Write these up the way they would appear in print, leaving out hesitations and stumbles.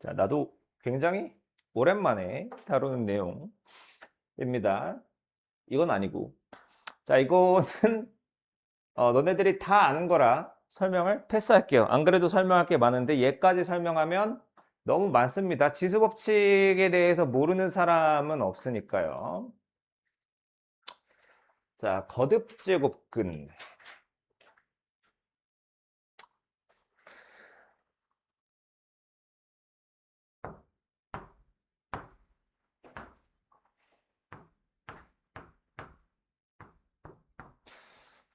자, 나도 굉장히 오랜만에 다루는 내용입니다. 이건 아니고. 자, 이거는 너네들이 다 아는 거라 설명을 패스할게요. 안 그래도 설명할 게 많은데 얘까지 설명하면 너무 많습니다. 지수법칙에 대해서 모르는 사람은 없으니까요. 자, 거듭제곱근.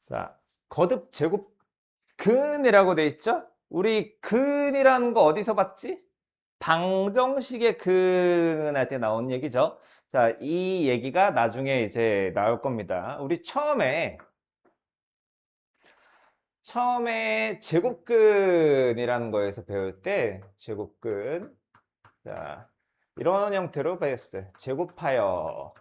자, 거듭제곱근이라고 돼 있죠? 우리 근이라는 거 어디서 봤지? 방정식의 근할 때 나온 얘기죠. 자, 이 얘기가 나중에 이제 나올 겁니다. 우리 처음에 제곱근이라는 거에서 배울 때 제곱근. 자, 이런 형태로 배웠어요. 제곱하여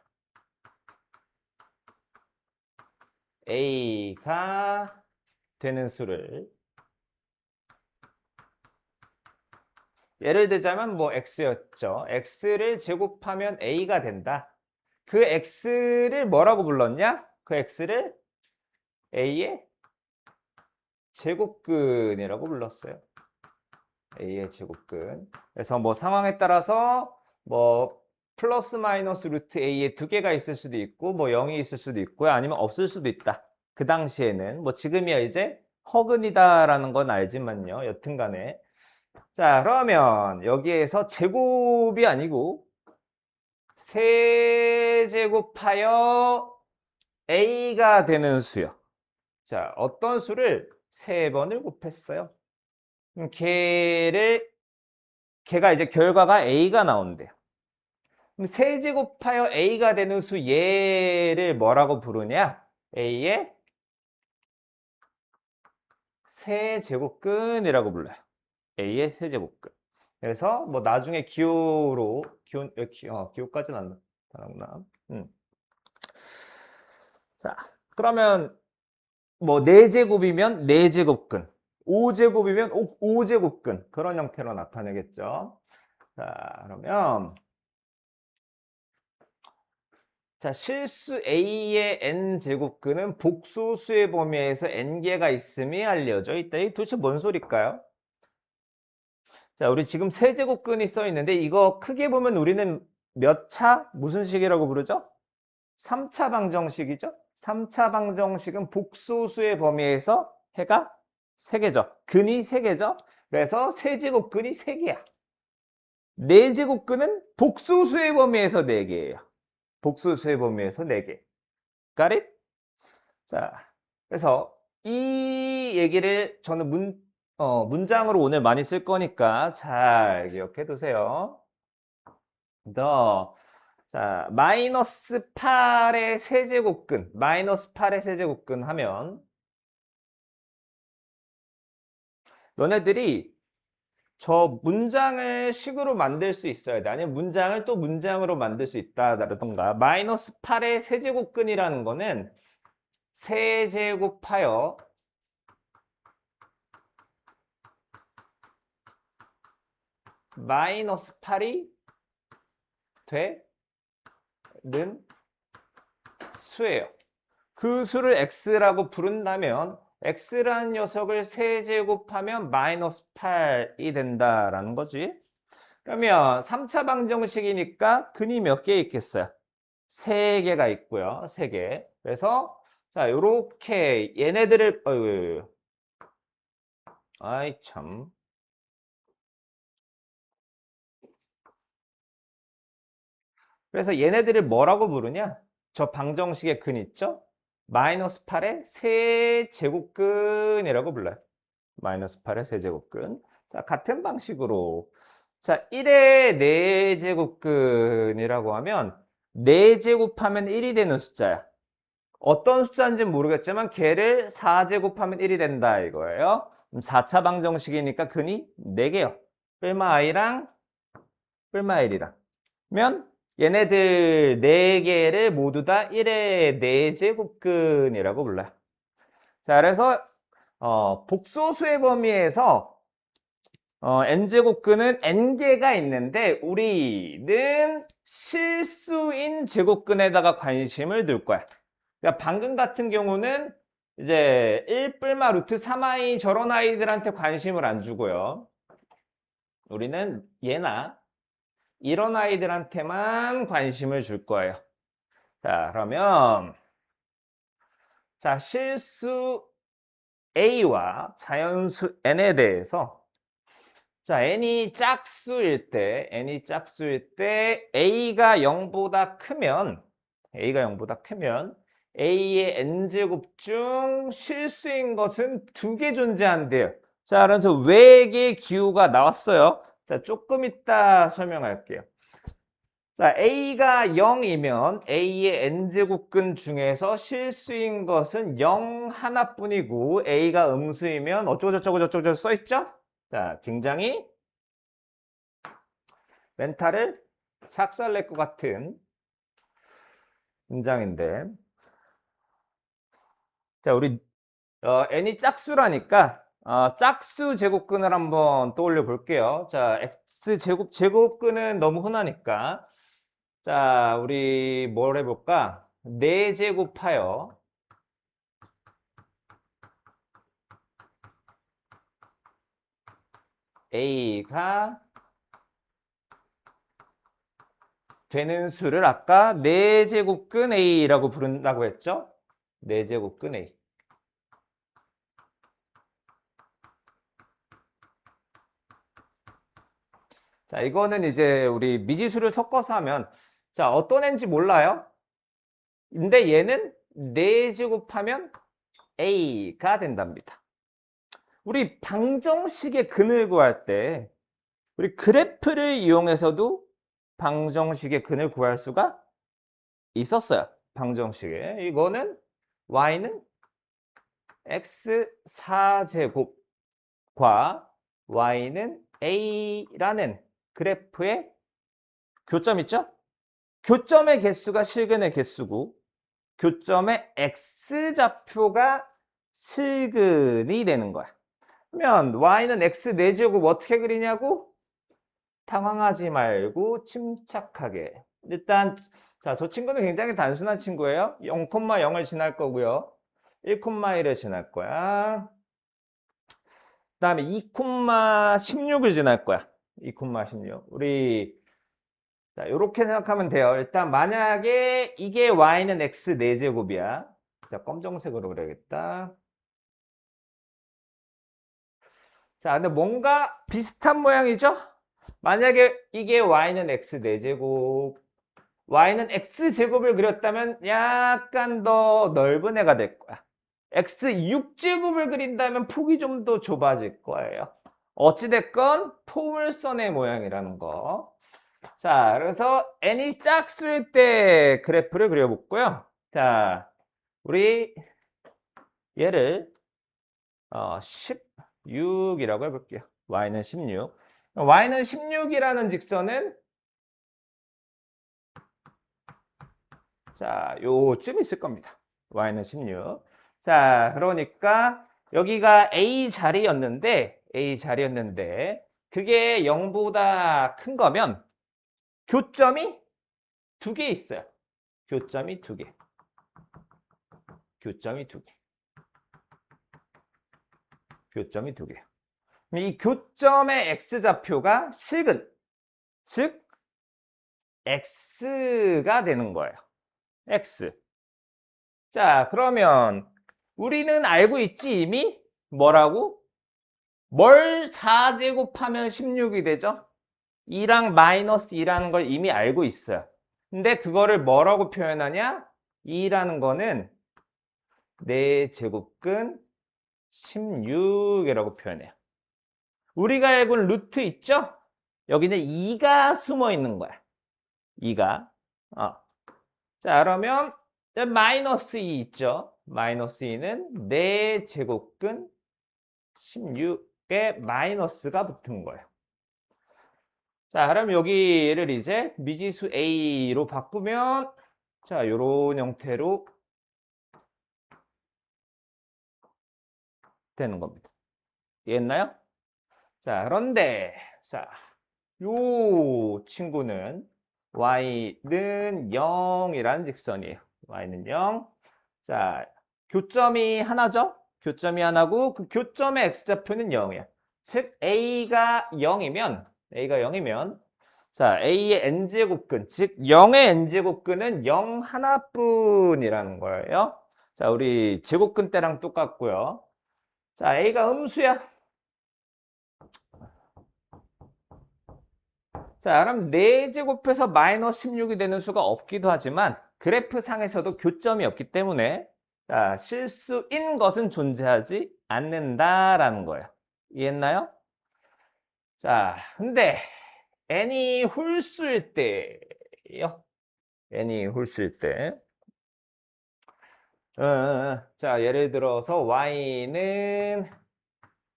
a가 되는 수를 예를 들자면 뭐 x였죠. x를 제곱하면 a가 된다. 그 x를 뭐라고 불렀냐? 그 x를 a의 제곱근이라고 불렀어요. a의 제곱근. 그래서 뭐 상황에 따라서 뭐 플러스 마이너스 루트 a에 두 개가 있을 수도 있고 뭐 0이 있을 수도 있고요. 아니면 없을 수도 있다. 그 당시에는 뭐 지금이야 이제 허근이다라는 건 알지만요. 여튼간에 자, 그러면 여기에서 제곱이 아니고 세제곱하여 a가 되는 수요. 자, 어떤 수를 세 번을 곱했어요. 그럼 걔가 이제 결과가 a가 나온대요. 그럼 세제곱하여 a가 되는 수 얘를 뭐라고 부르냐? a의 세제곱근이라고 불러요. a의 세제곱근. 그래서 뭐 나중에 기호까지는 안 나타나구나. 자, 그러면 뭐 4제곱이면 4제곱근, 5제곱이면 5제곱근 그런 형태로 나타내겠죠. 자, 그러면 자, 실수 a의 n제곱근은 복소수의 범위에서 n개가 있음이 알려져 있다. 이게 도대체 뭔 소리일까요? 자, 우리 지금 세제곱근이 써 있는데 이거 크게 보면 우리는 몇 차? 무슨 식이라고 부르죠? 3차 방정식이죠? 3차 방정식은 복소수의 범위에서 해가 3개죠. 근이 3개죠. 그래서 세제곱근이 3개야. 4제곱근은 복소수의 범위에서 4개예요. 복소수의 범위에서 4개. Got it? 자, 그래서 이 얘기를 저는 문장으로 오늘 많이 쓸 거니까 잘 기억해 두세요. 자, 마이너스 8의 세제곱근, 마이너스 8의 세제곱근 하면 너네들이 저 문장을 식으로 만들 수 있어야 돼. 아니면 문장을 또 문장으로 만들 수 있다라던가. 마이너스 8의 세제곱근이라는 거는 세제곱하여 마이너스 8이 되는 수예요. 그 수를 x라고 부른다면 x라는 녀석을 세제곱하면 마이너스 8이 된다라는 거지. 그러면 3차 방정식이니까 근이 몇 개 있겠어요? 3개가 있고요. 3개. 그래서 자, 요렇게 얘네들을 아이 참. 그래서 얘네들을 뭐라고 부르냐? 저 방정식의 근 있죠? 마이너스 8의 세제곱근이라고 불러요. 마이너스 8의 세제곱근. 자, 같은 방식으로 자, 1의 4제곱근이라고 하면 4제곱하면 1이 되는 숫자야. 어떤 숫자인지는 모르겠지만 걔를 4제곱하면 1이 된다 이거예요. 그럼 4차 방정식이니까 근이 4개요. 뿔마 i랑 뿔마 1이랑. 면 얘네들 4개를 모두 다 1의 4제곱근이라고 불러요. 자, 그래서 복소수의 범위에서 n제곱근은 n개가 있는데 우리는 실수인 제곱근에다가 관심을 둘 거야. 그러니까 방금 같은 경우는 이제 1뿔마 루트 3i 저런 아이들한테 관심을 안 주고요. 우리는 얘나 이런 아이들한테만 관심을 줄 거예요. 자, 그러면 자, 실수 a와 자연수 n에 대해서 자, n이 짝수일 때 a가 0보다 크면 a의 n제곱 중 실수인 것은 2개 존재한대요. 자, 그래서 외계 기호가 나왔어요. 자, 조금 이따 설명할게요. 자, a가 0이면 a의 n제곱근 중에서 실수인 것은 0 하나뿐이고 a가 음수이면 어쩌고저쩌고 써있죠? 자, 굉장히 멘탈을 삭살낼 것 같은 문장인데 자, 우리 n이 짝수라니까 짝수 제곱근을 한번 떠올려 볼게요. 자, 제곱근은 너무 흔하니까 자, 우리 뭘 해볼까? 4제곱하여 a가 되는 수를 아까 4제곱근 a라고 부른다고 했죠? 4제곱근 a. 자, 이거는 이제 우리 미지수를 섞어서 하면 자, 어떤 애인지 몰라요? 근데 얘는 4제곱하면 a가 된답니다. 우리 방정식의 근을 구할 때 우리 그래프를 이용해서도 방정식의 근을 구할 수가 있었어요. 방정식에. 이거는 y는 x 4제곱과 y는 a라는 그래프의 교점 있죠? 교점의 개수가 실근의 개수고 교점의 x좌표가 실근이 되는 거야. 그러면 y는 x 4제곱 어떻게 그리냐고? 당황하지 말고 침착하게. 일단 자, 저 친구는 굉장히 단순한 친구예요. 0,0을 지날 거고요. 1,1을 지날 거야. 그다음에 2,16을 지날 거야. 2,16. 우리 자, 요렇게 생각하면 돼요. 일단 만약에 이게 y는 x 4제곱이야. 자, 검정색으로 그려야겠다. 자, 근데 뭔가 비슷한 모양이죠? 만약에 이게 y는 x 4제곱, y는 x제곱을 그렸다면 약간 더 넓은 애가 될 거야. x 6제곱을 그린다면 폭이 좀 더 좁아질 거예요. 어찌됐건 포물선의 모양이라는 거. 자, 그래서 n이 짝수일 때 그래프를 그려볼고요. 자, 우리 얘를 16이라고 해볼게요. y는 16. y는 16이라는 직선은 자, 요쯤 있을 겁니다. y는 16. 자, 그러니까 여기가 a 자리였는데 그게 0보다 큰 거면 교점이 2개 있어요. 교점이 2개. 교점이 2개. 교점이 2개. 이 교점의 x좌표가 실근, 즉 x가 되는 거예요. x. 자, 그러면 우리는 알고 있지 이미? 뭐라고? 뭘 4제곱하면 16이 되죠? 2랑 마이너스 2라는 걸 이미 알고 있어요. 근데 그거를 뭐라고 표현하냐? 2라는 거는 4제곱근 16이라고 표현해요. 우리가 알고 있는 루트 있죠? 여기는 2가 숨어 있는 거야. 2가. 자, 그러면 마이너스 2 있죠? 마이너스 2는 4제곱근 16에 마이너스가 붙은 거예요. 자, 그럼 여기를 이제 미지수 A로 바꾸면 자, 요런 형태로 되는 겁니다. 이해했나요? 자, 그런데, 자, 요 친구는 y는 0이라는 직선이에요. y는 0. 자, 교점이 하나죠? 교점이 하나고 그 교점의 x좌표는 0이야. 즉 a가 0이면 자, a의 n제곱근, 즉 0의 n제곱근은 0 하나뿐이라는 거예요. 자, 우리 제곱근 때랑 똑같고요. 자, a가 음수야. 자, 그럼 4제곱해서 마이너스 16이 되는 수가 없기도 하지만 그래프 상에서도 교점이 없기 때문에 자, 실수인 것은 존재하지 않는다라는 거예요. 이해했나요? 자, 근데 n이 홀수일 때요. n이 홀수일 때. 자, 예를 들어서 y는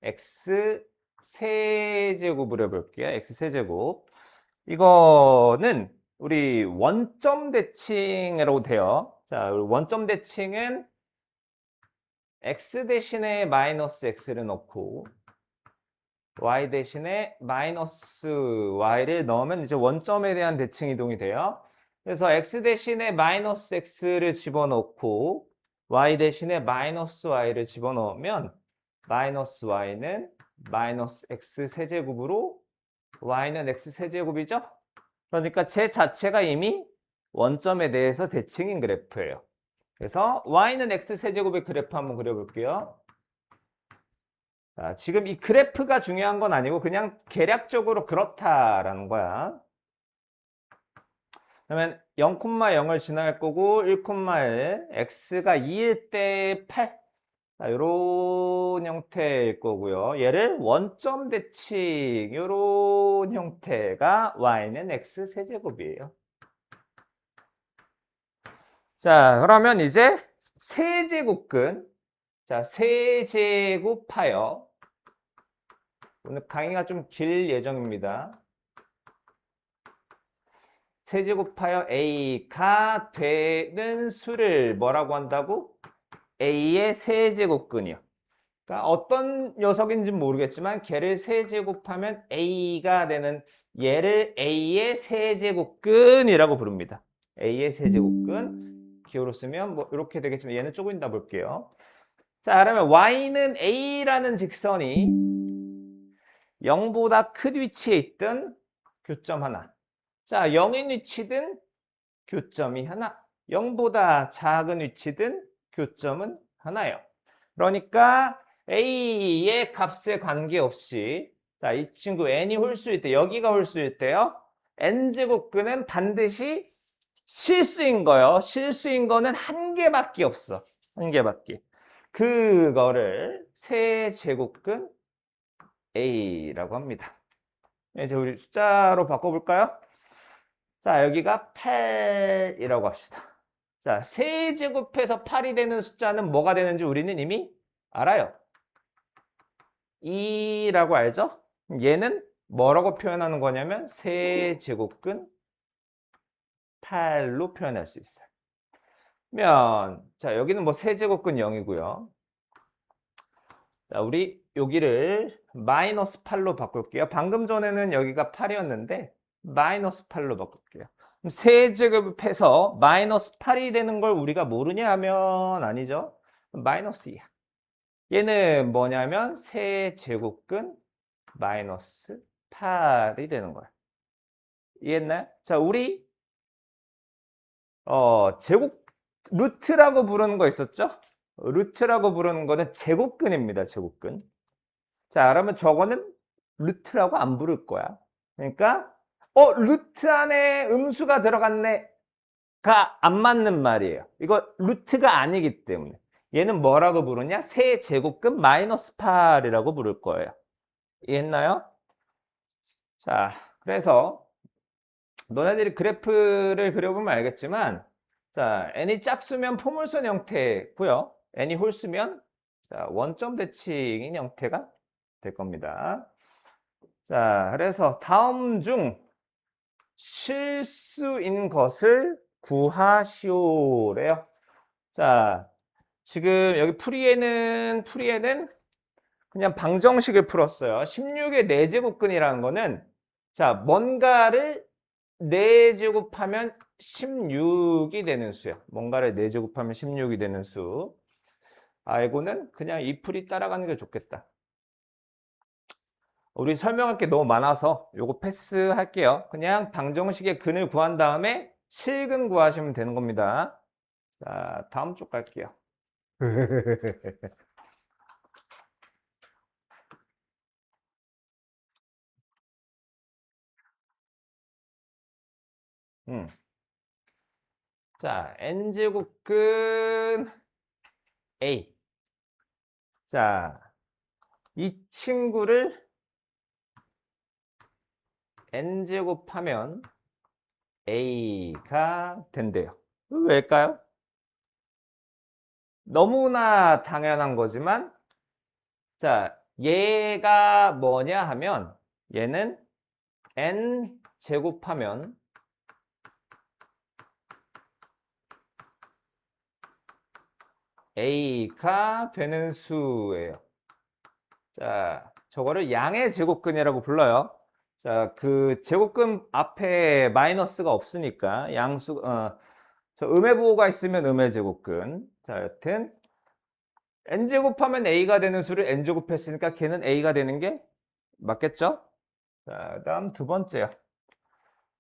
x 세제곱을 해볼게요. x 세제곱. 이거는 우리 원점 대칭으로 돼요. 자, 원점 대칭은 x 대신에 마이너스 x를 넣고 y 대신에 마이너스 y를 넣으면 이제 원점에 대한 대칭 이동이 돼요. 그래서 x 대신에 마이너스 x를 집어넣고 y 대신에 마이너스 y를 집어넣으면 마이너스 y는 마이너스 x 세제곱으로 y는 x 세제곱이죠? 그러니까 제 자체가 이미 원점에 대해서 대칭인 그래프예요. 그래서 y는 x 세제곱의 그래프 한번 그려볼게요. 자, 지금 이 그래프가 중요한 건 아니고 그냥 계략적으로 그렇다라는 거야. 그러면 0,0을 지나갈 거고 1,1 x가 2일 때 8 자, 이런 형태일 거고요. 얘를 원점 대칭 이런 형태가 y는 x 세제곱이에요. 자, 그러면 이제 세제곱근 자, 세제곱하여 오늘 강의가 좀 길 예정입니다. 세제곱하여 a가 되는 수를 뭐라고 한다고? a의 세제곱근이요. 그러니까 어떤 녀석인지는 모르겠지만 걔를 세제곱하면 a가 되는 얘를 a의 세제곱근이라고 부릅니다. a의 세제곱근 기호로 쓰면 뭐 이렇게 되겠지만 얘는 조금 이따 볼게요. 자, 그러면 y는 a라는 직선이 0보다 큰 위치에 있던 교점 하나. 자, 0인 위치든 교점이 하나. 0보다 작은 위치든 교점은 하나예요. 그러니까 a의 값에 관계없이 자, 이 친구 n이 홀수일 때 여기가 홀수일 때요. n제곱근은 반드시 실수인 거예요. 실수인 거는 한 개밖에 없어. 한 개밖에. 그거를 세제곱근 a라고 합니다. 이제 우리 숫자로 바꿔볼까요? 자, 여기가 8이라고 합시다. 자, 세제곱해서 8이 되는 숫자는 뭐가 되는지 우리는 이미 알아요. 2라고 알죠? 얘는 뭐라고 표현하는 거냐면 세제곱근 8로 표현할 수 있어요. 자, 여기는 뭐 세제곱근 0이고요. 자, 우리 여기를 마이너스 8로 바꿀게요. 방금 전에는 여기가 8이었는데 마이너스 8로 바꿀게요. 그럼 세제곱해서 마이너스 8이 되는 걸 우리가 모르냐 하면 아니죠. 마이너스 2야. 얘는 뭐냐면 세제곱근 마이너스 8이 되는 거야. 이해했나요? 자, 우리 제곱 루트라고 부르는 거 있었죠? 루트라고 부르는 거는 제곱근입니다. 제곱근. 자, 그러면 저거는 루트라고 안 부를 거야. 그러니까 루트 안에 음수가 들어갔네. 가 안 맞는 말이에요. 이거 루트가 아니기 때문에. 얘는 뭐라고 부르냐? 세제곱근 마이너스 8이라고 부를 거예요. 이해했나요? 자, 그래서 너네들이 그래프를 그려보면 알겠지만 자, n이 짝수면 포물선 형태고요. n이 홀수면 자, 원점 대칭인 형태가 될 겁니다. 자, 그래서 다음 중 실수인 것을 구하시오래요. 자, 지금 여기 풀이에는 그냥 방정식을 풀었어요. 16의 4제곱근이라는 거는 자, 뭔가를 4제곱하면 16이 되는 수야. 뭔가를 4제곱하면 16이 되는 수. 알고는 그냥 이 풀이 따라가는 게 좋겠다. 우리 설명할 게 너무 많아서 요거 패스할게요. 그냥 방정식의 근을 구한 다음에 실근 구하시면 되는 겁니다. 자, 다음 쪽 갈게요. 자, n제곱근 A. 자, 이 친구를 n제곱하면 A가 된대요. 왜일까요? 너무나 당연한 거지만, 자, 얘가 뭐냐 하면, 얘는 n 제곱하면 A가 되는 수예요. 자, 저거를 양의 제곱근이라고 불러요. 자, 그 제곱근 앞에 마이너스가 없으니까 양수, 저 음의 부호가 있으면 음의 제곱근. 자, 여튼 n제곱하면 a가 되는 수를 n제곱했으니까 걔는 a가 되는 게 맞겠죠? 자, 다음 두 번째요.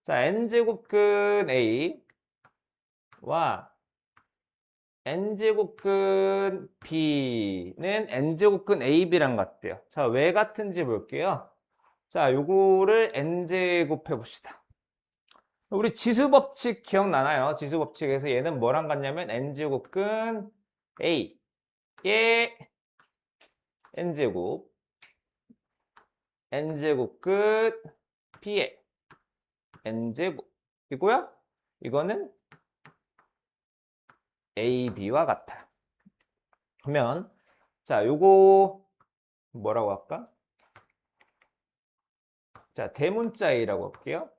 자, n제곱근 a와 n제곱근 b는 n제곱근 ab랑 같대요. 자, 왜 같은지 볼게요. 자, 요거를 n제곱해 봅시다. 우리 지수법칙 기억나나요? 지수법칙에서 얘는 뭐랑 같냐면 n제곱근 a의 n제곱, n제곱 끝 b의 n제곱 이고요. 이거는 ab와 같아요. 그러면 자, 요거 뭐라고 할까? 자, 대문자 a라고 할게요.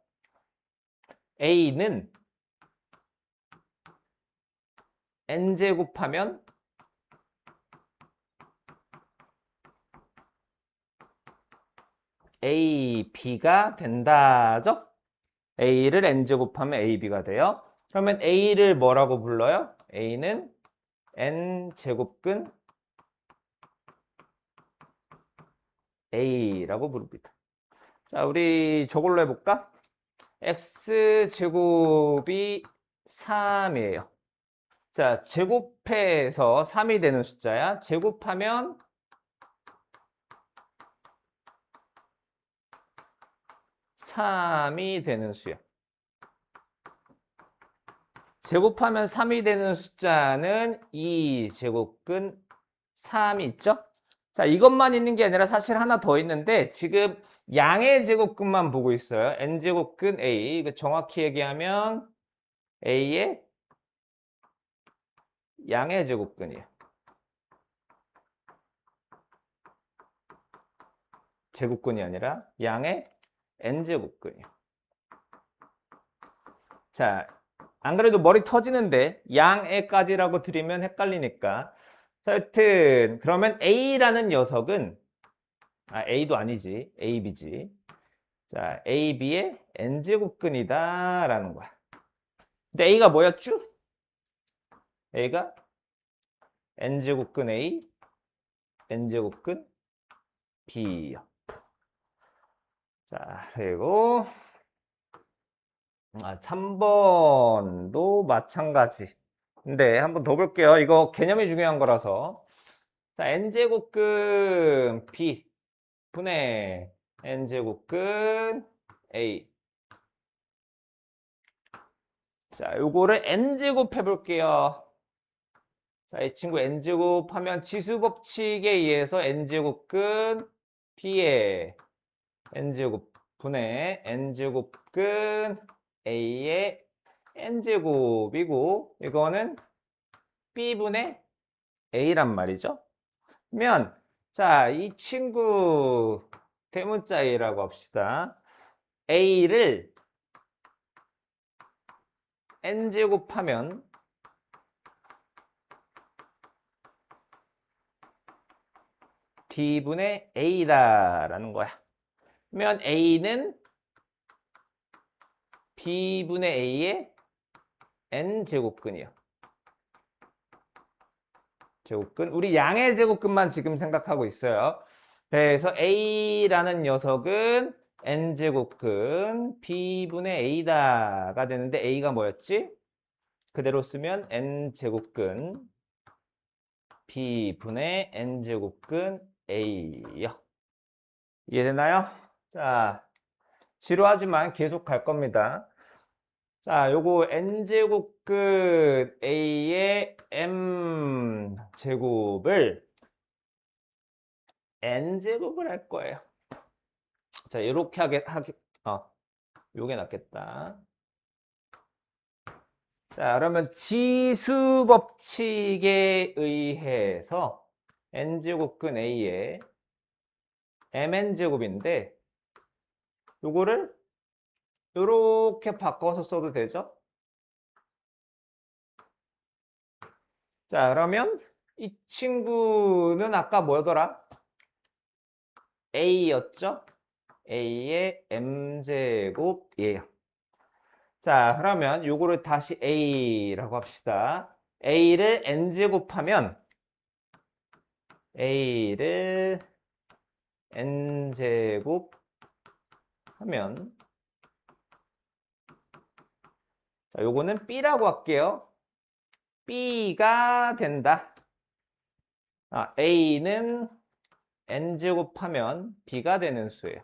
a는 n제곱하면 ab가 된다죠? a를 n제곱하면 ab가 돼요. 그러면 a를 뭐라고 불러요? a는 n제곱근 a라고 부릅니다. 자, 우리 저걸로 해볼까? x제곱이 3이에요. 자, 제곱해서 3이 되는 숫자야. 제곱하면 3이 되는 수야. 제곱하면 3이 되는 숫자는 2제곱근 3이 있죠? 자, 이것만 있는 게 아니라 사실 하나 더 있는데 지금 양의 제곱근만 보고 있어요. n제곱근 a. 이거 정확히 얘기하면 a의 양의 제곱근이에요. 제곱근이 아니라 양의 n제곱근이에요. 자, 안 그래도 머리 터지는데 양에까지라고 드리면 헷갈리니까. 자, 여튼 그러면 A라는 녀석은 A도 아니지. AB지. 자, AB의 n제곱근이다 라는 거야. 근데 A가 뭐였죠? A가 n제곱근 A, n제곱근 B요. 자, 그리고 3번도 마찬가지. 근데 한번 더 볼게요. 이거 개념이 중요한 거라서. 자, n제곱근 B 분의 n제곱근 A. 자, 요거를 n제곱 해볼게요. 자, 이 친구 n제곱 하면 지수법칙에 의해서 n제곱근 B의 n제곱 분의 n제곱근 A의 n제곱이고 이거는 B분의 A란 말이죠. 그러면 자, 이 친구 대문자 A라고 합시다. A를 n제곱하면 b분의 a다라는 거야. 그러면 a는 b분의 a의 n제곱근이요. 제곱근. 우리 양의 제곱근만 지금 생각하고 있어요. 그래서 a라는 녀석은 n제곱근 b분의 a다가 되는데 a가 뭐였지? 그대로 쓰면 n제곱근 b분의 n제곱근 a요. 이해되나요? 자, 지루하지만 계속 갈 겁니다. 자, 요거 n제곱근 a의 m제곱을 n제곱을 할 거예요. 자, 이렇게 요게 낫겠다. 자, 그러면 지수 법칙에 의해서 n제곱근 a의 mn제곱인데 요거를 요렇게 바꿔서 써도 되죠? 자, 그러면 이 친구는 아까 뭐더라? a였죠? a의 m제곱이에요. 자, 그러면 요거를 다시 a라고 합시다. a를 n제곱하면 a를 n제곱 하면 자, 요거는 b라고 할게요. b가 된다. a는 n제곱하면 b가 되는 수예요.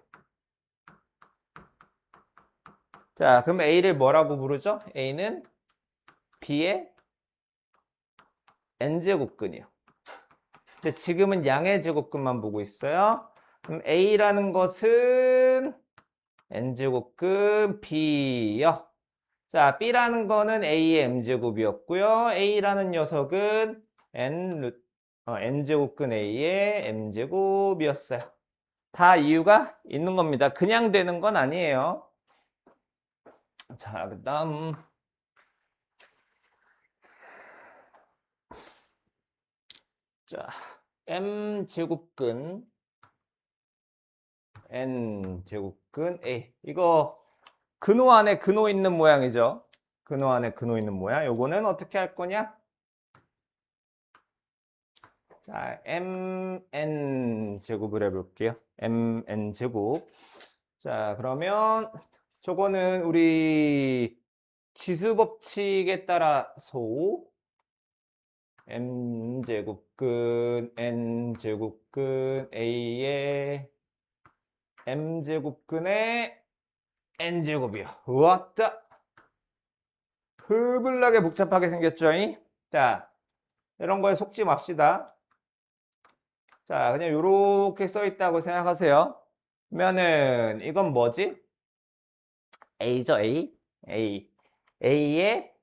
자, 그럼 a를 뭐라고 부르죠? a는 b의 n제곱근이요. 근데 지금은 양의 제곱근만 보고 있어요. 그럼 a라는 것은 n제곱근 b요. 자, b라는 거는 a의 m제곱이었고요. a라는 녀석은 n제곱근 a의 m제곱이었어요. 다 이유가 있는 겁니다. 그냥 되는 건 아니에요. 자, 그 다음 자, m제곱근 n제곱근 a 이거 근호 안에 근호 있는 모양이죠. 근호 안에 근호 있는 모양. 요거는 어떻게 할 거냐? 자, mn 제곱을 해볼게요. mn 제곱. 자, 그러면 저거는 우리 지수 법칙에 따라서 m 제곱근 n 제곱근 a의 m 제곱근의 n 제곱이요. 왔다. 흐블나게 복잡하게 생겼죠? 자, 이런 거에 속지 맙시다. 자, 그냥 이렇게 써 있다고 생각하세요. 그러면은 이건 뭐지? a죠, a. a. a의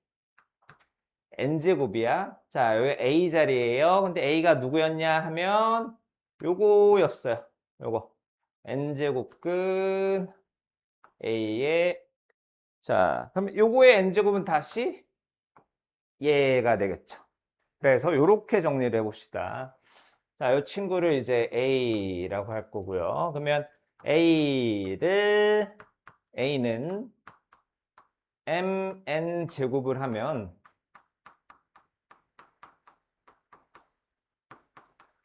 n제곱이야. 자, 여기 a 자리예요. 근데 a가 누구였냐 하면 요거였어요. 요거. n제곱근 a의 자, 그럼 요거의 n제곱은 다시 얘가 되겠죠. 그래서 요렇게 정리를 해봅시다. 자, 이 친구를 이제 a라고 할 거고요. 그러면 a는 mn 제곱을 하면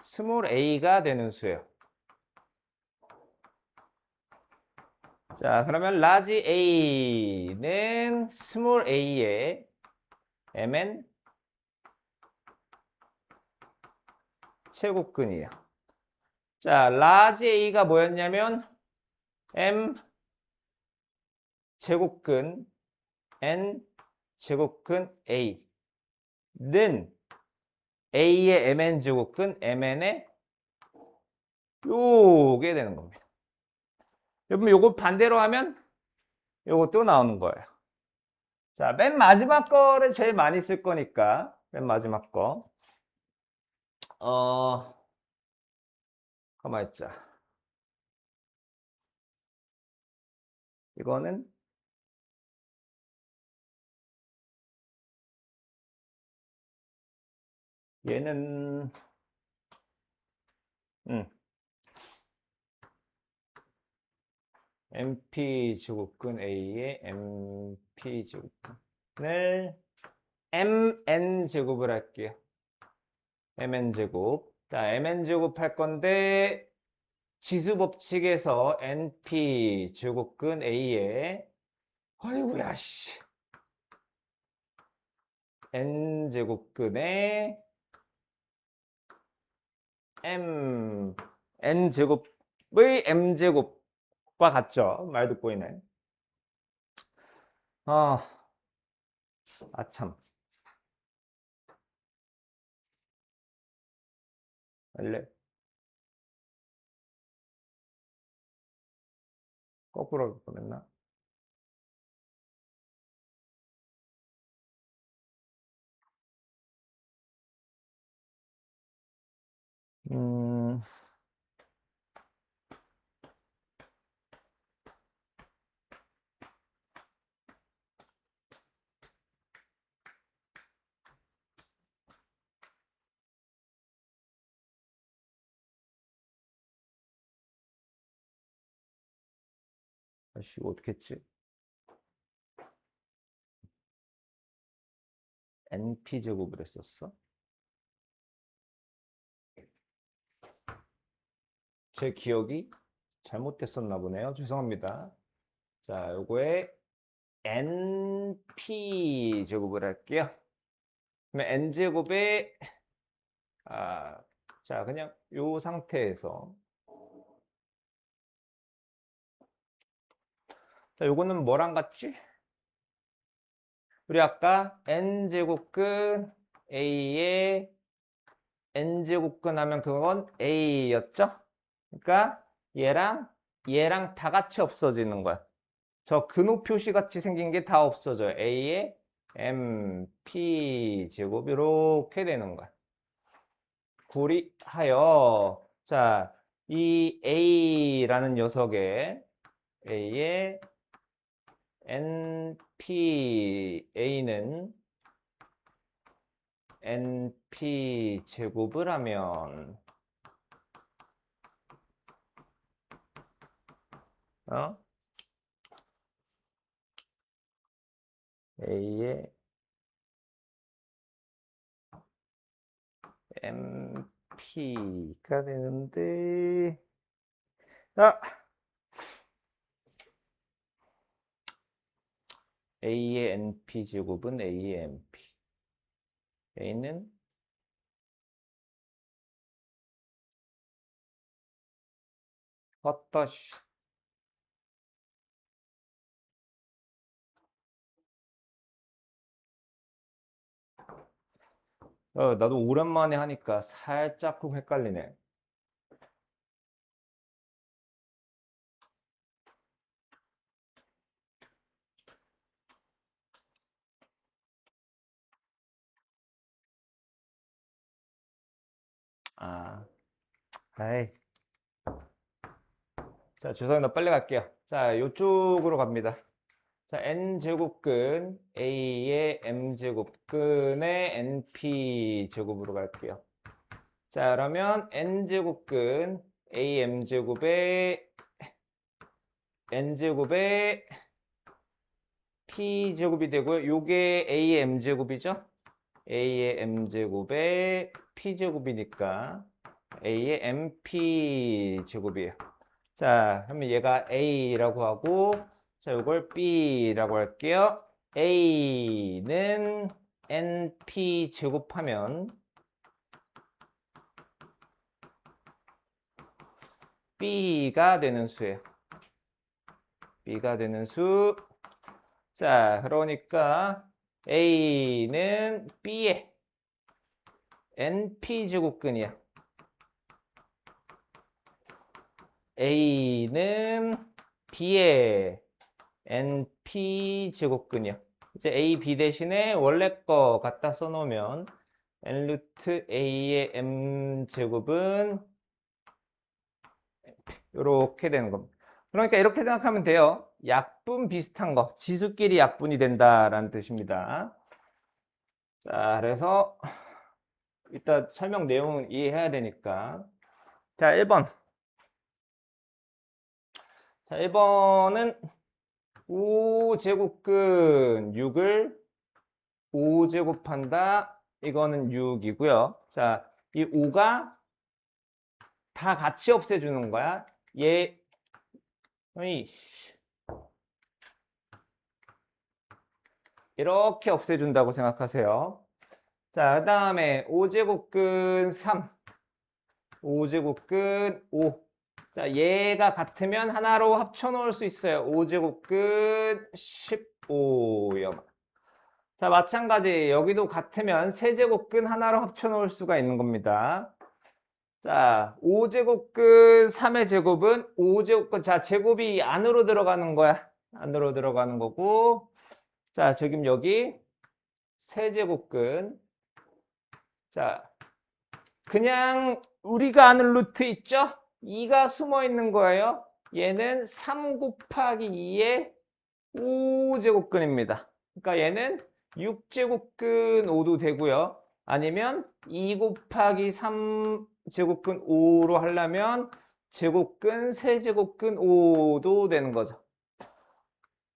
스몰 a가 되는 수예요. 자, 그러면 라지 a는 스몰 a의 mn 제곱근이에요. 자, 라지 a가 뭐였냐면 m 제곱근 n 제곱근 a는 a의 mn 제곱근 mn의 요게 되는 겁니다. 여러분 요거 반대로 하면 요것도 나오는 거예요. 자, 맨 마지막 거를 제일 많이 쓸 거니까 맨 마지막 거 가만히 있자. 이거는 얘는 MP 제곱근 A의 MP 제곱근을 MN 제곱을 할게요. MN 제곱. 자, MN 제곱 할 건데 지수 법칙에서 NP 제곱근 A에 아이고야 씨. N 제곱근에 M N 제곱의 M 제곱과 같죠? 말 듣고 있네. 아참. 원래 거꾸로 할 뻔했나? 음, 아씨, 이거 어떻게 했지? NP 제곱을 했었어? 제 기억이 잘못됐었나 보네요. 죄송합니다. 자, 요거에 NP 제곱을 할게요. 그러면 N 제곱에 자, 그냥 요 상태에서 자, 요거는 뭐랑 같지? 우리 아까 N제곱근 A에 N제곱근 하면 그건 A였죠? 그러니까 얘랑 다 같이 없어지는 거야. 저 근호 표시 같이 생긴 게 다 없어져요. A에 M, P 제곱 이렇게 되는 거야. 구리하여 자, 이 A라는 녀석의 A의 NP A는 NP 제곱을 하면 A의 MP가 되는데 아 A의 NP 제곱은 A의 MP A는 헛다시 나도 오랜만에 하니까 살짝 헷갈리네. 아이. 자, 죄송합니다. 빨리 갈게요. 자, 이쪽으로 갑니다. 자, n제곱근 a의 m제곱근의 np 제곱으로 갈게요. 자, 그러면 n제곱근 am제곱의 n제곱의 p제곱이 되고요. 요게 a의 m제곱이죠? a의 m제곱의 p제곱이니까 a의 mp제곱이에요. 자, 그러면 얘가 a라고 하고 자, 이걸 b라고 할게요. a는 np 제곱하면 b가 되는 수예요. b가 되는 수. 자, 그러니까 a는 b의 np 제곱근이야. a는 b의 np 제곱근이야. 이제 a, b 대신에 원래 거 갖다 써놓으면 n 루트 a의 m 제곱은 이렇게 되는 겁니다. 그러니까 이렇게 생각하면 돼요. 약분 비슷한 거, 지수끼리 약분이 된다라는 뜻입니다. 자, 그래서 이따 설명 내용은 이해해야 되니까. 자, 1번. 자, 1번은 5제곱근 6을 5제곱한다. 이거는 6이고요. 자, 이 5가 다 같이 없애주는 거야. 얘, 이렇게 없애준다고 생각하세요. 자, 그 다음에 5제곱근 3, 5제곱근 5. 자, 얘가 같으면 하나로 합쳐놓을 수 있어요. 5제곱근 15요. 자, 마찬가지 여기도 같으면 세제곱근 하나로 합쳐놓을 수가 있는 겁니다. 자, 5제곱근 3의 제곱은 5제곱근, 자, 제곱이 안으로 들어가는 거야. 안으로 들어가는 거고. 자, 지금 여기 세제곱근. 자, 그냥 우리가 아는 루트 있죠? 2가 숨어 있는 거예요. 얘는 3 곱하기 2의 5제곱근입니다. 그러니까 얘는 6제곱근 5도 되고요. 아니면 2 곱하기 3제곱근 5로 하려면 제곱근 세제곱근 5도 되는 거죠.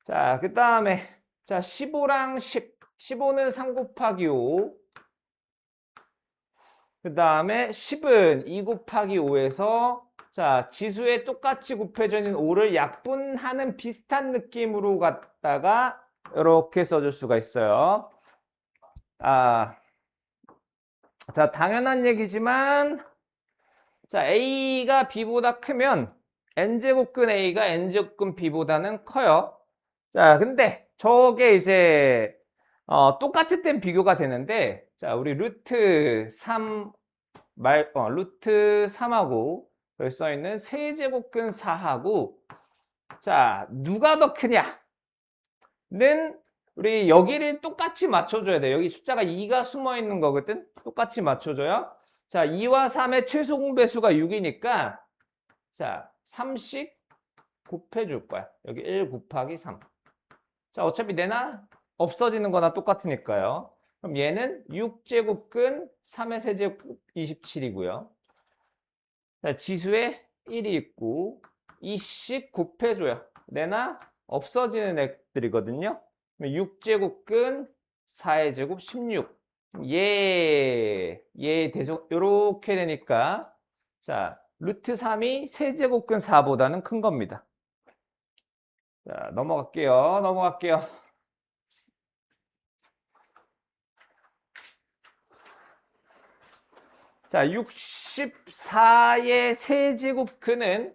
자, 그 다음에 자 15랑 10. 15는 3 곱하기 5. 그 다음에 10은 2 곱하기 5에서 자 지수에 똑같이 곱해져 있는 5를 약분하는 비슷한 느낌으로 갖다가 이렇게 써줄 수가 있어요. 자, 당연한 얘기지만 자 A가 B보다 크면 N제곱근 A가 N제곱근 B보다는 커요. 자, 근데 저게 이제 똑같을 땐 비교가 되는데 자, 우리 루트 3 루트 3하고 여기 써 있는 세제곱근 4하고 자, 누가 더 크냐는 우리 여기를 똑같이 맞춰줘야 돼요. 여기 숫자가 2가 숨어 있는 거거든. 똑같이 맞춰줘요. 자, 2와 3의 최소 공배수가 6이니까 자, 3씩 곱해줄 거야. 여기 1 곱하기 3. 자, 어차피 내나 없어지는 거나 똑같으니까요. 그럼 얘는 6제곱근 3의 세제곱 27이고요. 자, 지수에 1이 있고 2씩 곱해줘요. 내나 없어지는 애들이거든요. 6제곱근 4의 제곱 16. 얘 대속 이렇게 되니까 자 루트 3이 세제곱근 4보다는 큰 겁니다. 자, 넘어갈게요. 자, 64의 세제곱근은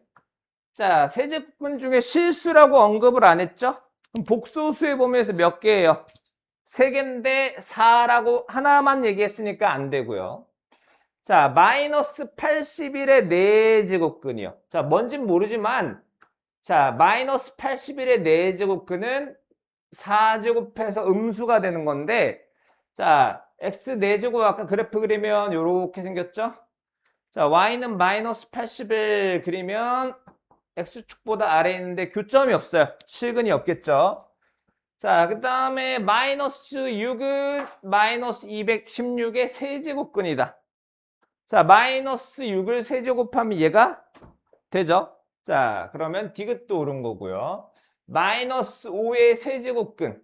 자, 세제곱근 중에 실수라고 언급을 안 했죠? 그럼 복소수의 범위에서 몇 개예요? 3개인데 4라고 하나만 얘기했으니까 안 되고요. 자, 마이너스 81의 4제곱근이요. 자, 뭔진 모르지만 자, 마이너스 81의 4제곱근은 4제곱해서 음수가 되는 건데 자, x 4제곱 아까 그래프 그리면 이렇게 생겼죠? 자, y는 마이너스 80을 그리면 x축보다 아래에 있는데 교점이 없어요. 실근이 없겠죠? 자, 그 다음에 마이너스 6은 마이너스 216의 세제곱근이다. 자, 마이너스 6을 세제곱하면 얘가 되죠? 자, 그러면 디귿도 옳은 거고요. 마이너스 5의 세제곱근.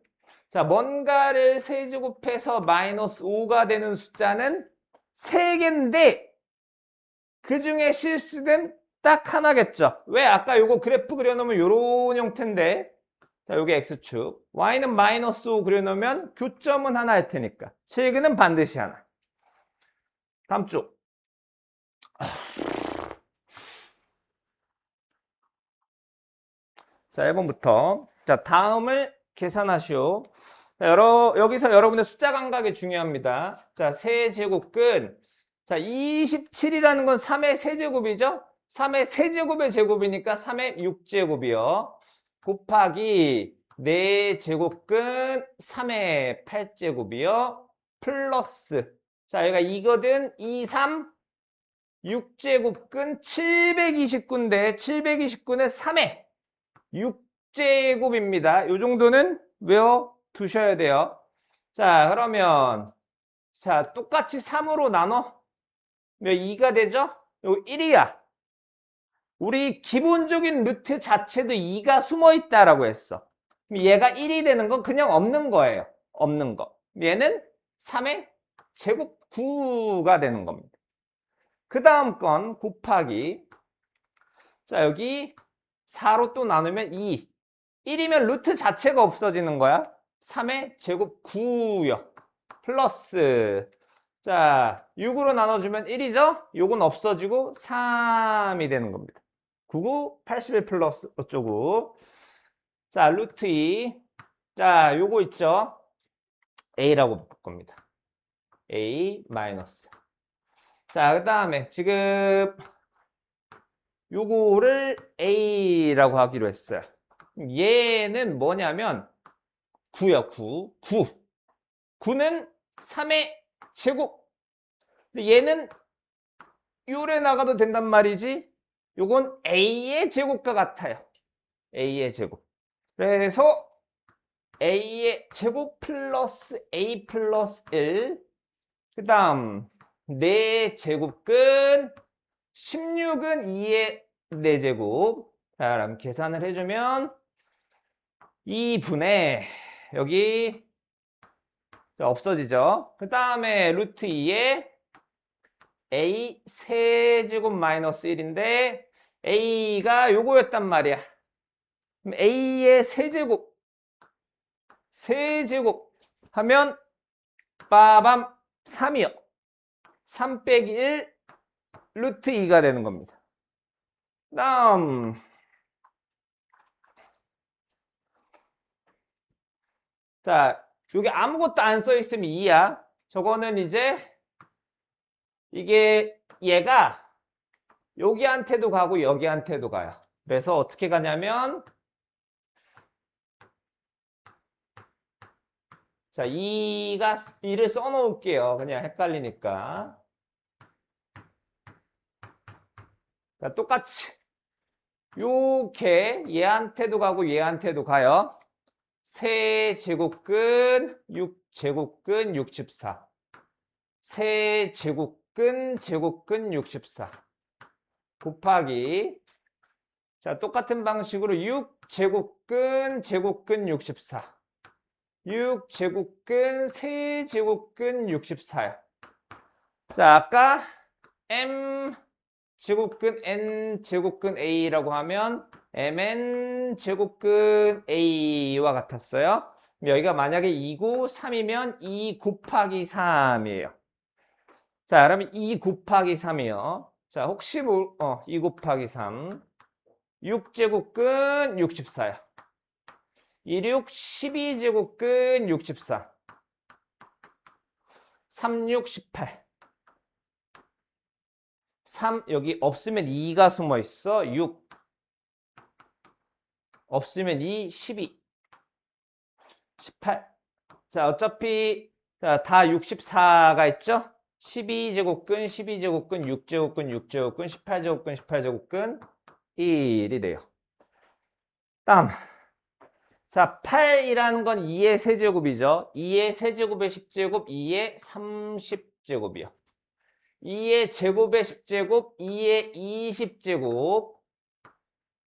자, 뭔가를 세제곱해서 마이너스 5가 되는 숫자는 3개인데 그 중에 실수는 딱 하나겠죠. 왜? 아까 요거 그래프 그려놓으면 요런 형태인데 자, 요게 x축. y는 마이너스 5 그려놓으면 교점은 하나일 테니까. 실근은 반드시 하나. 다음 쪽. 자, 1번부터. 자, 다음을 계산하시오. 자, 여기서 여러분의 숫자 감각이 중요합니다. 자, 세제곱근. 자, 27이라는 건 3의 세제곱이죠? 3의 세제곱의 제곱이니까 3의 6제곱이요. 곱하기 4제곱근 3의 8제곱이요. 플러스. 자, 여기가 이거든 2, 3, 6제곱근 729인데 729는 3의 6제곱입니다. 이 정도는 외워 두셔야 돼요. 자, 그러면 자, 똑같이 3으로 나눠. 몇 2가 되죠? 요 1이야. 우리 기본적인 루트 자체도 2가 숨어 있다라고 했어. 얘가 1이 되는 건 그냥 없는 거예요. 없는 거. 얘는 3의 제곱 9가 되는 겁니다. 그 다음 건 곱하기. 자, 여기 4로 또 나누면 2. 1이면 루트 자체가 없어지는 거야. 3의 제곱 9요. 플러스. 자, 6으로 나눠주면 1이죠? 요건 없어지고 3이 되는 겁니다. 99, 81 플러스 어쩌고. 자, 루트 2. 자, 요거 있죠? A라고 볼 겁니다. A 마이너스. 자, 그 다음에 지금 요거를 A라고 하기로 했어요. 얘는 뭐냐면 9요, 9. 9. 9는 3의 제곱. 근데 얘는 요래 나가도 된단 말이지. 요건 A의 제곱과 같아요. A의 제곱. 그래서 A의 제곱 플러스 A 플러스 1. 그 다음 4제곱근 16은 2의 4제곱. 자, 그럼 계산을 해주면 2분의 여기 없어지죠. 그 다음에 루트 2에 A 세제곱 마이너스 1인데 A가 요거였단 말이야. 그럼 A의 세제곱 하면 빠밤 3이요. 3 빼기 1 루트 2가 되는 겁니다. 다음 자, 여기 아무것도 안 써 있으면 2야. 저거는 이제 이게 얘가 여기한테도 가고 여기한테도 가요. 그래서 어떻게 가냐면 자, 2를 써 놓을게요. 그냥 헷갈리니까. 자, 똑같이 요렇게 얘한테도 가고 얘한테도 가요. 세제곱근 6제곱근 64. 세제곱근 제곱근 64 곱하기 자 똑같은 방식으로 6제곱근 제곱근 64 6제곱근 세제곱근 64요. 자 아까 m 제곱근 n 제곱근 a라고 하면 mn 제곱근 a와 같았어요. 여기가 만약에 2고 3이면 2 곱하기 3이에요. 자, 그러면 2 곱하기 3이요. 자, 혹시 2 곱하기 3. 6제곱근 64야. 26, 12제곱근 64. 36, 18. 3, 여기 없으면 2가 숨어 있어. 6. 없으면 2, 12. 18. 자, 어차피 다 64가 있죠? 12제곱근, 12제곱근, 6제곱근, 6제곱근, 18제곱근, 18제곱근 1이 돼요. 다음. 자, 8이라는 건 2의 세제곱이죠. 2의 세제곱의 10제곱, 2의 30제곱이요. 2의 제곱의 10제곱, 2의 20제곱.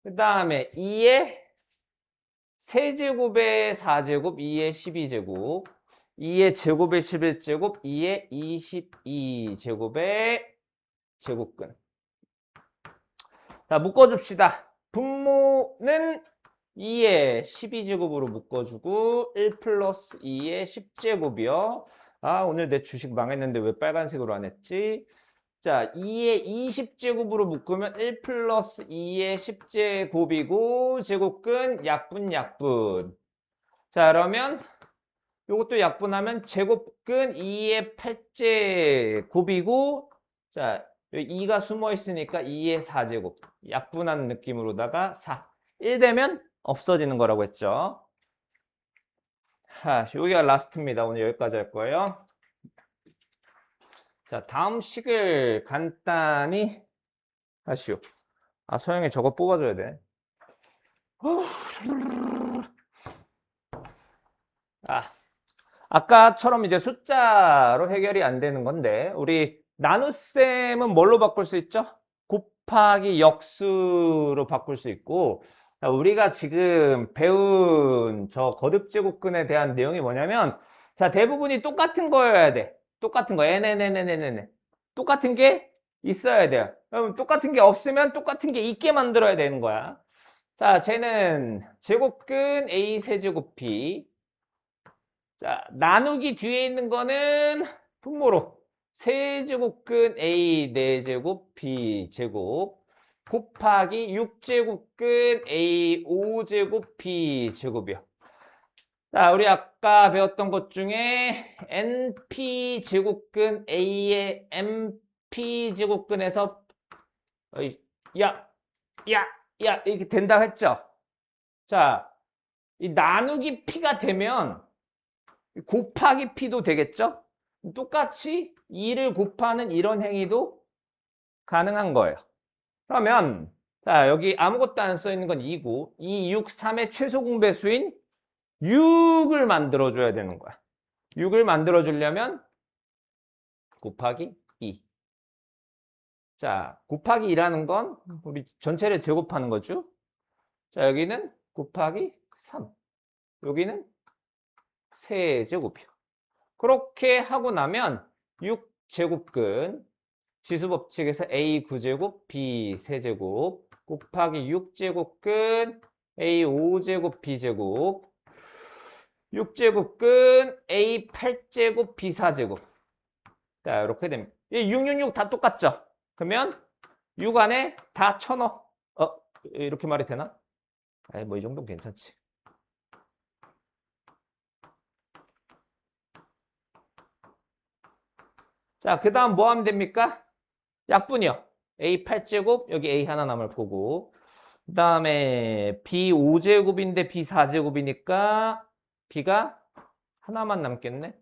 그 다음에 2의 세제곱의 4제곱, 2의 12제곱. 2의 제곱의 11제곱, 2의 22제곱의 제곱근. 자, 묶어줍시다. 분모는 2의 12제곱으로 묶어주고 1 플러스 2의 10제곱이요. 아, 오늘 내 주식 망했는데 왜 빨간색으로 안 했지? 자, 2의 20제곱으로 묶으면 1 플러스 2의 10제곱이고 제곱근 약분. 자, 그러면 요것도 약분하면 제곱근 2의 8제곱이고 자, 여기 2가 숨어 있으니까 2의 4제곱. 약분한 느낌으로다가 4. 1 되면 없어지는 거라고 했죠. 여기가 라스트입니다. 오늘 여기까지 할 거예요. 자, 다음 식을 간단히 하시오. 아, 서영이 저거 뽑아줘야 돼. 아까처럼 이제 숫자로 해결이 안 되는 건데, 우리 나눗셈은 뭘로 바꿀 수 있죠? 곱하기 역수로 바꿀 수 있고, 자, 우리가 지금 배운 저 거듭제곱근에 대한 내용이 뭐냐면, 자, 대부분이 똑같은 거여야 돼. 똑같은 거. NNNNNN. 똑같은 게 있어야 돼요. 그럼 똑같은 게 없으면 똑같은 게 있게 만들어야 되는 거야. 자, 쟤는 제곱근 A 세제곱 B. 자, 나누기 뒤에 있는 거는 분모로 세제곱근 A 4제곱 B 제곱 곱하기 6제곱근 A 5제곱 B 제곱이요. 자, 우리 아까 배웠던 것 중에 NP 제곱근 A의 MP 제곱근에서 야, 야, 야 이렇게 된다고 했죠? 자, 이 나누기 P가 되면 곱하기 P도 되겠죠? 똑같이 2를 곱하는 이런 행위도 가능한 거예요. 그러면 자, 여기 아무것도 안 써 있는 건 2고 2, 6, 3의 최소 공배수인 6을 만들어 줘야 되는 거야. 6을 만들어 주려면 곱하기 2. 자, 곱하기 2라는 건 우리 전체를 제곱하는 거죠. 자, 여기는 곱하기 3. 여기는 세제곱이요. 그렇게 하고 나면 6제곱근 지수법칙에서 A 9제곱 B 세제곱 곱하기 6제곱근 A 5제곱 B 제곱 6제곱근 A 8제곱 B 4제곱. 자, 이렇게 됩니다. 666 다 똑같죠? 그러면 6 안에 다 쳐넣어. 이렇게 말이 되나? 뭐 이 정도는 괜찮지. 자, 그 다음 뭐 하면 됩니까? 약분이요. A 8제곱, 여기 A 하나 남을 거고. 그 다음에 B 5제곱인데 B 4제곱이니까 B가 하나만 남겠네.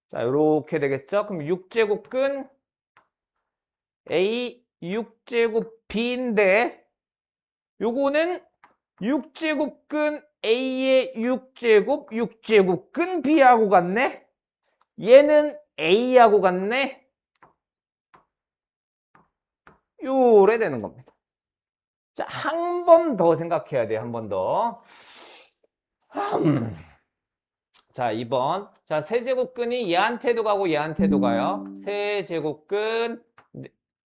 자, 이렇게 되겠죠? 그럼 6제곱근 A 6제곱 B인데 요거는 6제곱근 A의 6제곱, 6제곱근 B하고 같네? 얘는 A하고 같네? 요래 되는 겁니다. 자, 한 번 더 생각해야 돼요. 한 번 더. 자, 2번. 자, 세제곱근이 얘한테도 가고 얘한테도 가요. 세제곱근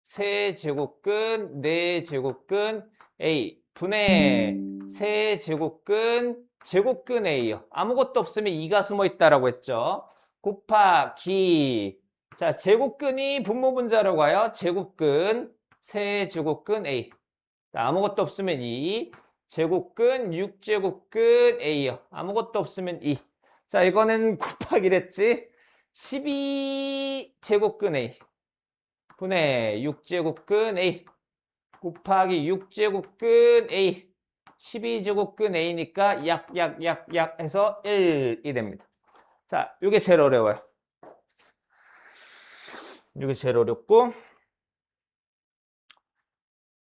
4제곱근 A 분의 세제곱근 제곱근 A요. 아무것도 없으면 2가 숨어 있다라고 했죠. 곱하기 자, 제곱근이 분모분자로 가요. 제곱근 세제곱근 A. 자, 아무것도 없으면 2. 제곱근 6제곱근 A요. 아무것도 없으면 2. 자, 이거는 곱하기랬지. 12제곱근 A 분의 6제곱근 A 곱하기 6제곱근 A 12제곱근 A니까 약 해서 1이 됩니다. 자, 이게 제일 어려워요. 이게 제일 어렵고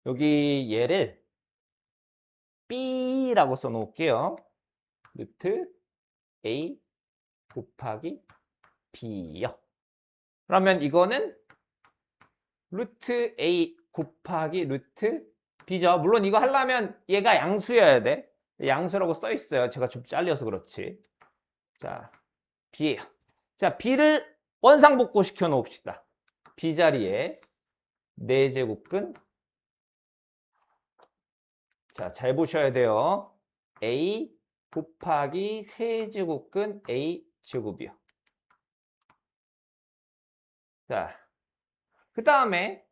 여기 얘를 B라고 써놓을게요. 루트 A 곱하기 B요. 그러면 이거는 루트 A 곱하기 루트 B죠. 물론 이거 하려면 얘가 양수여야 돼. 양수라고 써 있어요. 제가 좀 잘려서 그렇지. 자, B예요. 자, B를 원상복구 시켜 놓읍시다. B 자리에 4제곱근. 자, 잘 보셔야 돼요. A 곱하기 세제곱근 A 제곱이요. 자, 그 다음에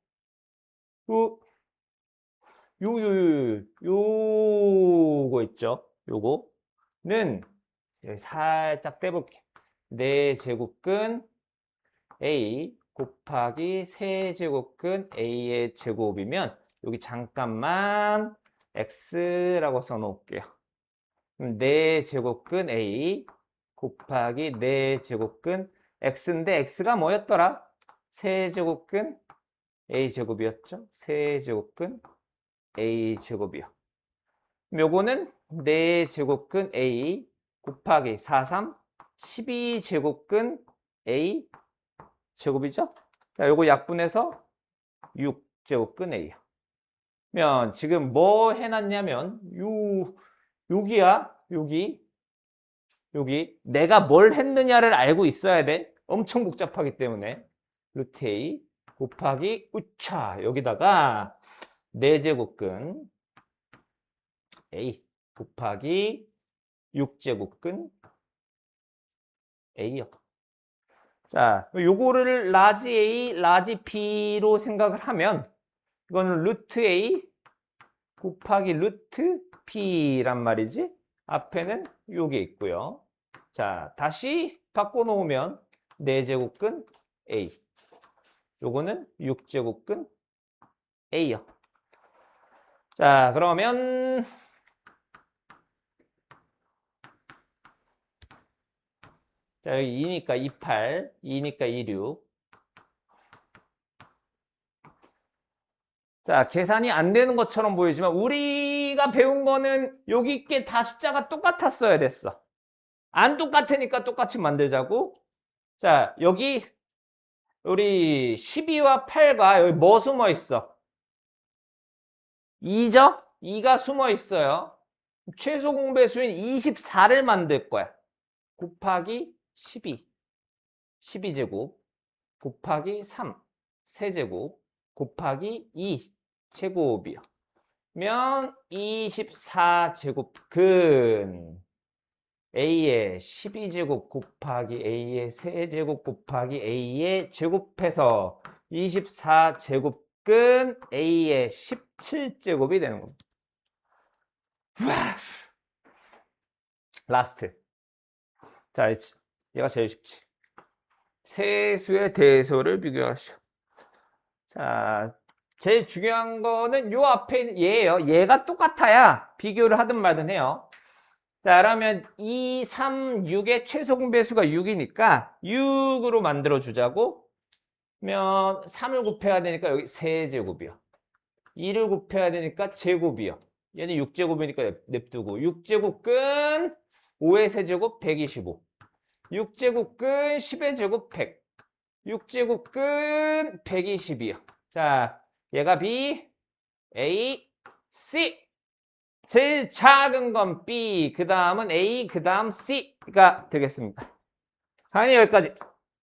요거 있죠? 요거는 살짝 떼볼게. 4제곱근 A 곱하기 세제곱근 A의 제곱이면 여기 잠깐만 X라고 써놓을게요. 4제곱근 A 곱하기 4제곱근 X인데 X가 뭐였더라? 세제곱근 A제곱이었죠? 세제곱근 A제곱이요. 요거는 4제곱근 A 곱하기 4, 3, 12제곱근 A 제곱이죠? 자, 요거 약분해서 6제곱근 A요. 지금 뭐 해놨냐면 여기야. 여기 내가 뭘 했느냐를 알고 있어야 돼. 엄청 복잡하기 때문에 루트 A 곱하기 우차 여기다가 4제곱근 A 곱하기 6제곱근 A요. 자, 요거를 라지 A, 라지 B로 생각을 하면 이거는 루트 A 곱하기 루트 B란 말이지. 앞에는 요게 있고요. 자, 다시 바꿔놓으면 4제곱근 A. 요거는 6제곱근 A요. 자, 그러면 자, 여기 2니까 28, 2니까 26. 자, 계산이 안 되는 것처럼 보이지만 우리가 배운 거는 여기 게 다 숫자가 똑같았어야 됐어. 안 똑같으니까 똑같이 만들자고. 자, 여기 우리 12와 8과 여기 뭐 숨어 있어? 2죠? 2가 숨어 있어요. 최소 공배수인 24를 만들 거야. 곱하기 12. 12제곱 곱하기 3. 세제곱 곱하기 2. 제곱이요. 면 24제곱근 A의 12제곱 곱하기 A의 세제곱 곱하기 A의 제곱해서 24제곱근 A의 17제곱이 되는 겁니다. 라스트. 자, 얘가 제일 쉽지. 세수의 대소를 비교하시오. 자, 제일 중요한 거는 요 앞에 있는 얘예요. 얘가 똑같아야 비교를 하든 말든 해요. 자, 그러면 2, 3, 6의 최소 공배수가 6이니까 6으로 만들어 주자고. 면 3을 곱해야 되니까 여기 세제곱이요. 2를 곱해야 되니까 제곱이요. 얘는 6제곱이니까 냅두고 6제곱근 5의 세제곱 125. 6제곱근 10의 제곱 100. 6제곱근 120이요. 자, 얘가 B, A, C. 제일 작은 건 B, 그 다음은 A, 그 다음 C가 되겠습니다. 당연히 여기까지.